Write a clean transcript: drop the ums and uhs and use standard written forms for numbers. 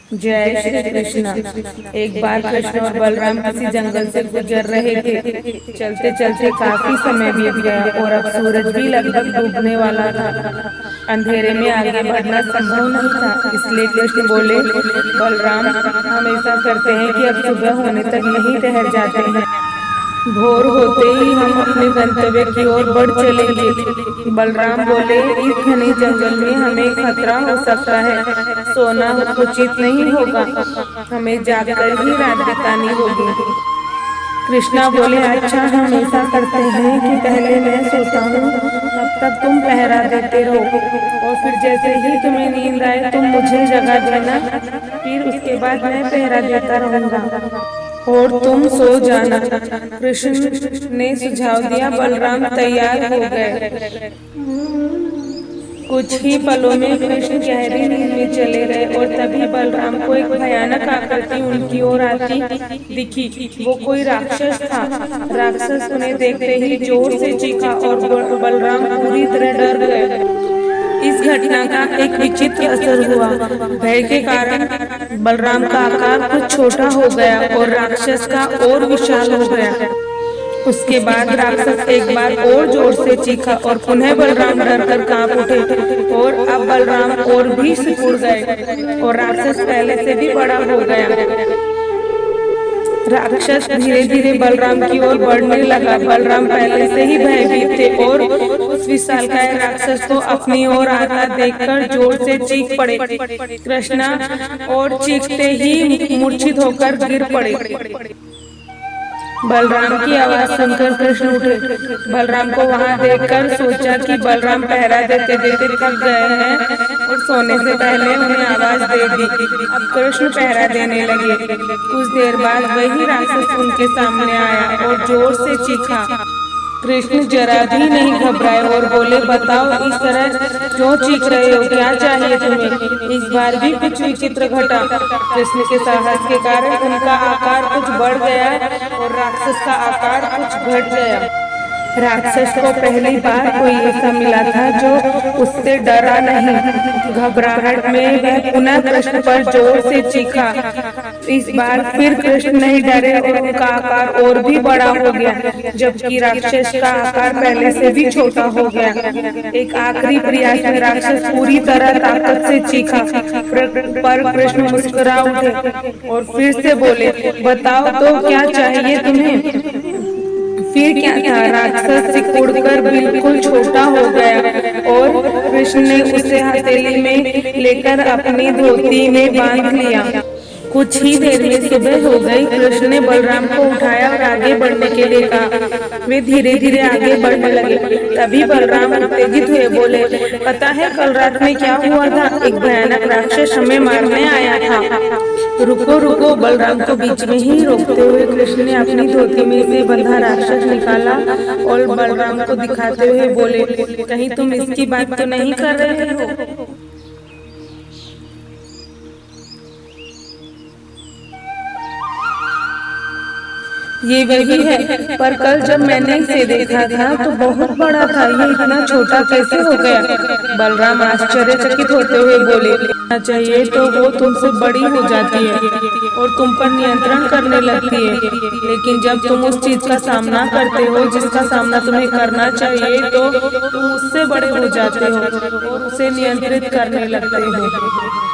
जय श्री कृष्ण। एक बार कृष्ण और बलराम किसी जंगल से गुजर रहे थे। चलते चलते काफी समय बीत गया और अब सूरज भी लगभग डूबने वाला था। अंधेरे में आगे बढ़ना संभव नहीं था, इसलिए कृष्ण बोले, बलराम, हम ऐसा करते हैं कि अब सुबह होने तक यहीं ठहर जाते हैं। भोर होते ही हम अपने गंतव्य की ओर बढ़ चलेंगे। बलराम बोले, इस घने जंगल में हमें खतरा हो सकता है, सोना उचित नहीं होगा, हमें जागकर ही रात बितानी होगी। कृष्णा बोले, अच्छा, हम ऐसा करते हैं कि पहले मैं सोता हूँ, तब तक तुम पहरा देते रहो, और फिर जैसे ही तुम्हें नींद आए तुम मुझे जगा देना, फिर उसके बाद मैं पहरा देता रहूंगा और तुम सो जाना। कृष्ण ने सुझाव दिया। बलराम तैयार हो गए। कुछ ही पलों में कृष्ण गहरी नींद में चले गए और तभी बलराम को एक भयानक आकृति उनकी ओर आती दिखी। वो कोई राक्षस था। राक्षस उन्हें देखते ही जोर से चीखा और बलराम पूरी तरह डर गए। इस घटना का एक विचित्र असर हुआ। भय के कारण बलराम का आकार कुछ छोटा हो गया और राक्षस का और विशाल हो गया। उसके बाद राक्षस एक बार और जोर से चीखा और पुनः बलराम डरकर कांप उठे और अब बलराम और भी सिकुड़ गए और राक्षस पहले से भी बड़ा हो गया। राक्षस धीरे धीरे बलराम की ओर बढ़ने लगा। बलराम पहले से ही भयभीत थे और उस विशालकाय राक्षस को अपनी ओर आता देखकर जोर से चीख पड़े। कृष्णा और चीखते ही मूर्छित होकर गिर पड़े। बलराम की आवाज सुनकर कृष्ण उठे। बलराम को वहां देखकर सोचा कि बलराम पहरा देते देते थक गए हैं और सोने से पहले उन्हें आवाज दे दी। अब कृष्ण पहरा देने लगे। कुछ देर बाद वही राक्षस उनके सामने आया और जोर से चीखा। कृष्ण जरा भी नहीं घबराए और बोले, बताओ, इस तरह क्यों चीख रहे हो, क्या चाहिए तुम्हें? इस बार भी कुछ विचित्र घटा। कृष्ण के साहस के कारण उनका आकार कुछ बढ़ गया और राक्षस का आकार कुछ घट गया। राक्षस को पहली बार कोई ऐसा मिला था जो उससे डरा नहीं। घबराहट में वह पुनः कृष्ण पर जोर से चीखा। इस बार फिर कृष्ण नहीं डरे और उनका आकार और भी बड़ा हो गया, जबकि राक्षस का आकार पहले से भी छोटा हो गया। एक आखिरी प्रयास में राक्षस पूरी तरह ताकत से चीखा, पर कृष्ण मुस्कुरा उठे और फिर से बोले, बताओ तो क्या चाहिए तुम्हें? फिर क्या था, राक्षस सिकुड़कर बिल्कुल छोटा हो गया और कृष्ण ने उसे हथेली में लेकर अपनी धोती में बांध लिया। कुछ ही देर में सुबह हो गई। कृष्ण ने बलराम को उठाया और आगे बढ़ने के लिए कहा। वे धीरे धीरे आगे बढ़ने लगे। तभी बलराम उत्तेजित हुए, बोले, पता है कल रात में क्या हुआ था? एक भयानक राक्षस हमें मारने आया था। रुको रुको, बलराम को बीच में ही रोकते हुए कृष्ण ने अपनी धोती में से बंधा राक्षस निकाला और बलराम को दिखाते हुए बोले, कहीं तुम इसकी बात तो नहीं कर रहे हो? ये वही है, पर कल जब मैंने इसे देखा था तो बहुत बड़ा था, ये इतना छोटा कैसे हो गया? बलराम आश्चर्यचकित होते हुए बोले, चाहिए तो वो तुमसे बड़ी हो जाती है और तुम पर नियंत्रण करने लगती है, लेकिन जब तुम उस चीज का सामना करते हो जिसका सामना तुम्हें करना चाहिए तो तुम उससे बड़े हो जाते हो और उसे नियंत्रित करने लगते हो।